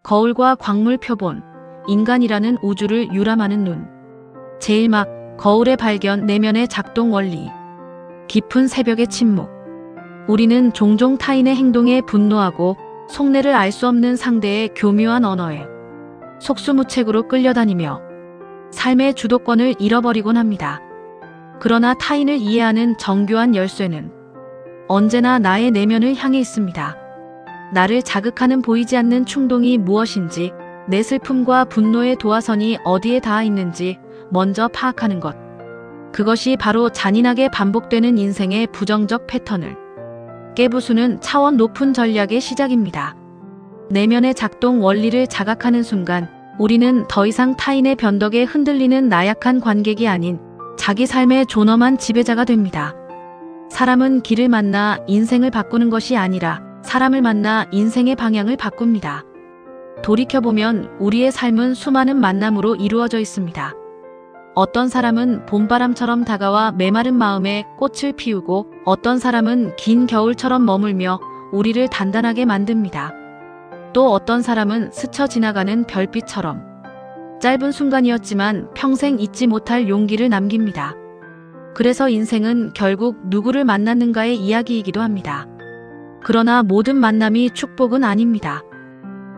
거울과 광물 표본, 인간이라는 우주를 유람하는 눈. 제1막 거울의 발견, 내면의 작동 원리. 깊은 새벽의 침묵. 우리는 종종 타인의 행동에 분노하고 속내를 알 수 없는 상대의 교묘한 언어에 속수무책으로 끌려다니며 삶의 주도권을 잃어버리곤 합니다. 그러나 타인을 이해하는 정교한 열쇠는 언제나 나의 내면을 향해 있습니다. 나를 자극하는 보이지 않는 충동이 무엇인지, 내 슬픔과 분노의 도화선이 어디에 닿아 있는지 먼저 파악하는 것. 그것이 바로 잔인하게 반복되는 인생의 부정적 패턴을 깨부수는 차원 높은 전략의 시작입니다. 내면의 작동 원리를 자각하는 순간 우리는 더 이상 타인의 변덕에 흔들리는 나약한 관객이 아닌 자기 삶의 존엄한 지배자가 됩니다. 사람은 길을 만나 인생을 바꾸는 것이 아니라 사람을 만나 인생의 방향을 바꿉니다. 돌이켜보면 우리의 삶은 수많은 만남으로 이루어져 있습니다. 어떤 사람은 봄바람처럼 다가와 메마른 마음에 꽃을 피우고, 어떤 사람은 긴 겨울처럼 머물며 우리를 단단하게 만듭니다. 또 어떤 사람은 스쳐 지나가는 별빛처럼 짧은 순간이었지만 평생 잊지 못할 용기를 남깁니다. 그래서 인생은 결국 누구를 만났는가의 이야기이기도 합니다. 그러나 모든 만남이 축복은 아닙니다.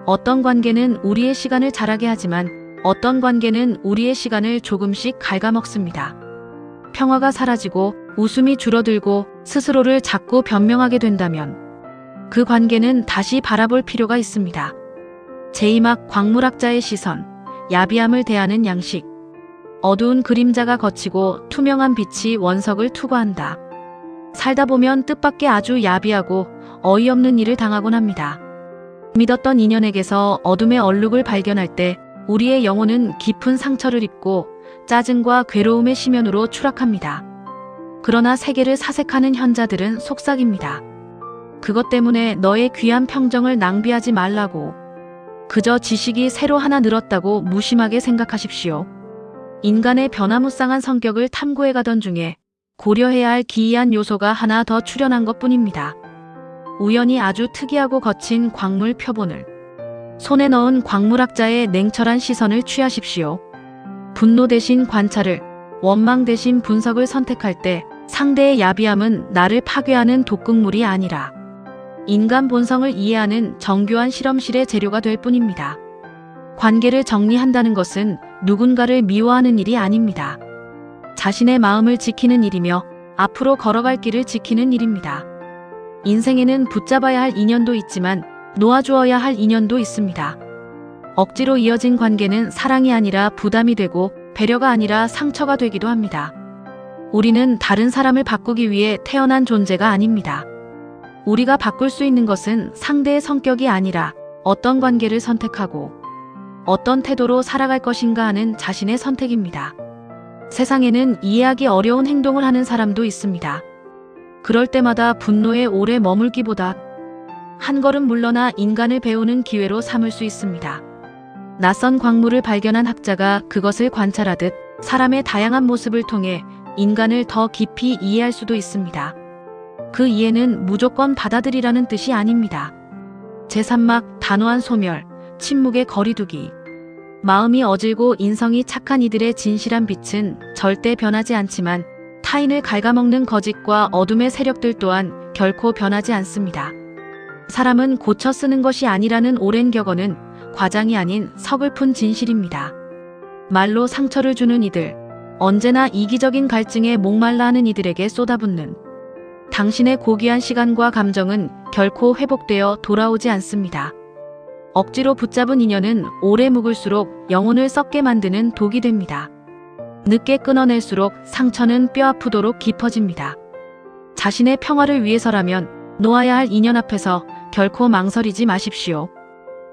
어떤 관계는 우리의 시간을 자라게 하지만 어떤 관계는 우리의 시간을 조금씩 갉아먹습니다. 평화가 사라지고 웃음이 줄어들고 스스로를 자꾸 변명하게 된다면 그 관계는 다시 바라볼 필요가 있습니다. 제2막 광물학자의 시선, 야비함을 대하는 양식. 어두운 그림자가 걷히고 투명한 빛이 원석을 투과한다. 살다 보면 뜻밖의 아주 야비하고 어이없는 일을 당하곤 합니다. 믿었던 인연에게서 어둠의 얼룩을 발견할 때 우리의 영혼은 깊은 상처를 입고 짜증과 괴로움의 심연으로 추락합니다. 그러나 세계를 사색하는 현자들은 속삭입니다. 그것 때문에 너의 귀한 평정을 낭비하지 말라고. 그저 지식이 새로 하나 늘었다고 무심하게 생각하십시오. 인간의 변화무쌍한 성격을 탐구해 가던 중에 고려해야 할 기이한 요소가 하나 더 출현한 것뿐입니다. 우연히 아주 특이하고 거친 광물 표본을 손에 넣은 광물학자의 냉철한 시선을 취하십시오. 분노 대신 관찰을, 원망 대신 분석을 선택할 때 상대의 야비함은 나를 파괴하는 독극물이 아니라 인간 본성을 이해하는 정교한 실험실의 재료가 될 뿐입니다. 관계를 정리한다는 것은 누군가를 미워하는 일이 아닙니다. 자신의 마음을 지키는 일이며 앞으로 걸어갈 길을 지키는 일입니다. 인생에는 붙잡아야 할 인연도 있지만 놓아주어야 할 인연도 있습니다. 억지로 이어진 관계는 사랑이 아니라 부담이 되고 배려가 아니라 상처가 되기도 합니다. 우리는 다른 사람을 바꾸기 위해 태어난 존재가 아닙니다. 우리가 바꿀 수 있는 것은 상대의 성격이 아니라 어떤 관계를 선택하고 어떤 태도로 살아갈 것인가 하는 자신의 선택입니다. 세상에는 이해하기 어려운 행동을 하는 사람도 있습니다. 그럴 때마다 분노에 오래 머물기보다 한 걸음 물러나 인간을 배우는 기회로 삼을 수 있습니다. 낯선 광물을 발견한 학자가 그것을 관찰하듯 사람의 다양한 모습을 통해 인간을 더 깊이 이해할 수도 있습니다. 그 이해는 무조건 받아들이라는 뜻이 아닙니다. 제3막 단호한 소멸, 침묵의 거리두기. 마음이 어질고 인성이 착한 이들의 진실한 빛은 절대 변하지 않지만 타인을 갉아먹는 거짓과 어둠의 세력들 또한 결코 변하지 않습니다. 사람은 고쳐 쓰는 것이 아니라는 오랜 격언은 과장이 아닌 서글픈 진실입니다. 말로 상처를 주는 이들, 언제나 이기적인 갈증에 목말라 하는 이들에게 쏟아붓는 당신의 고귀한 시간과 감정은 결코 회복되어 돌아오지 않습니다. 억지로 붙잡은 인연은 오래 묵을수록 영혼을 썩게 만드는 독이 됩니다. 늦게 끊어낼수록 상처는 뼈아프도록 깊어집니다. 자신의 평화를 위해서라면 놓아야 할 인연 앞에서 결코 망설이지 마십시오.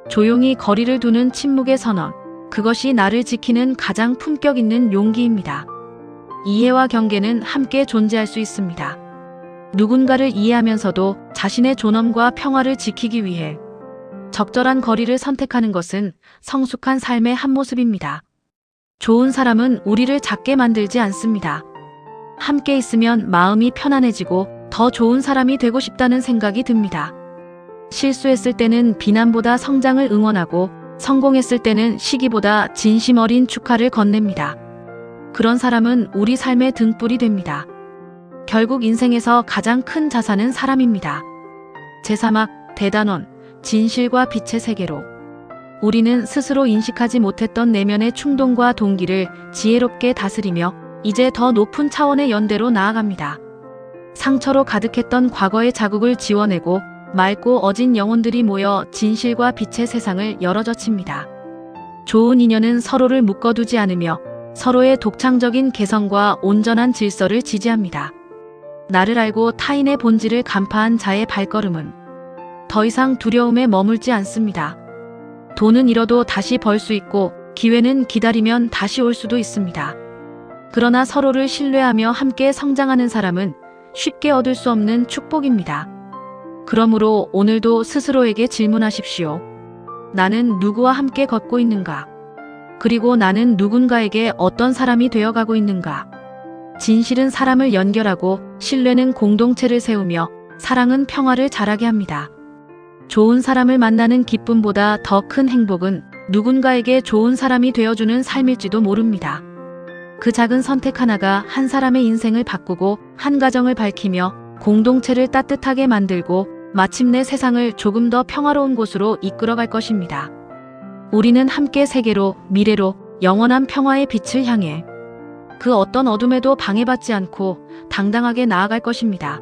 조용히 거리를 두는 침묵의 선언, 그것이 나를 지키는 가장 품격 있는 용기입니다. 이해와 경계는 함께 존재할 수 있습니다. 누군가를 이해하면서도 자신의 존엄과 평화를 지키기 위해 적절한 거리를 선택하는 것은 성숙한 삶의 한 모습입니다. 좋은 사람은 우리를 작게 만들지 않습니다. 함께 있으면 마음이 편안해지고 더 좋은 사람이 되고 싶다는 생각이 듭니다. 실수했을 때는 비난보다 성장을 응원하고 성공했을 때는 시기보다 진심 어린 축하를 건넵니다. 그런 사람은 우리 삶의 등불이 됩니다. 결국 인생에서 가장 큰 자산은 사람입니다. 제3막 대단원, 진실과 빛의 세계로. 우리는 스스로 인식하지 못했던 내면의 충동과 동기를 지혜롭게 다스리며 이제 더 높은 차원의 연대로 나아갑니다. 상처로 가득했던 과거의 자국을 지워내고 맑고 어진 영혼들이 모여 진실과 빛의 세상을 열어젖힙니다. 좋은 인연은 서로를 묶어두지 않으며 서로의 독창적인 개성과 온전한 질서를 지지합니다. 나를 알고 타인의 본질을 간파한 자의 발걸음은 더 이상 두려움에 머물지 않습니다. 돈은 잃어도 다시 벌 수 있고 기회는 기다리면 다시 올 수도 있습니다. 그러나 서로를 신뢰하며 함께 성장하는 사람은 쉽게 얻을 수 없는 축복입니다. 그러므로 오늘도 스스로에게 질문하십시오. 나는 누구와 함께 걷고 있는가? 그리고 나는 누군가에게 어떤 사람이 되어가고 있는가? 진실은 사람을 연결하고 신뢰는 공동체를 세우며 사랑은 평화를 자라게 합니다. 좋은 사람을 만나는 기쁨보다 더 큰 행복은 누군가에게 좋은 사람이 되어주는 삶일지도 모릅니다. 그 작은 선택 하나가 한 사람의 인생을 바꾸고 한 가정을 밝히며 공동체를 따뜻하게 만들고 마침내 세상을 조금 더 평화로운 곳으로 이끌어갈 것입니다. 우리는 함께 세계로, 미래로, 영원한 평화의 빛을 향해 그 어떤 어둠에도 방해받지 않고 당당하게 나아갈 것입니다.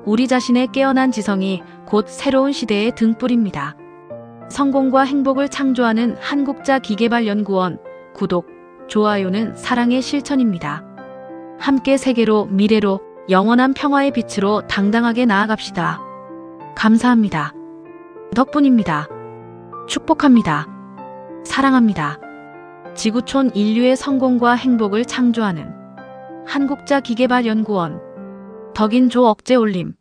우리 자신의 깨어난 지성이 곧 새로운 시대의 등불입니다. 성공과 행복을 창조하는 한국자기계발연구원 구독, 좋아요는 사랑의 실천입니다. 함께 세계로, 미래로, 영원한 평화의 빛으로 당당하게 나아갑시다. 감사합니다. 덕분입니다. 축복합니다. 사랑합니다. 지구촌 인류의 성공과 행복을 창조하는 한국자기계발연구원 덕인조 억제올림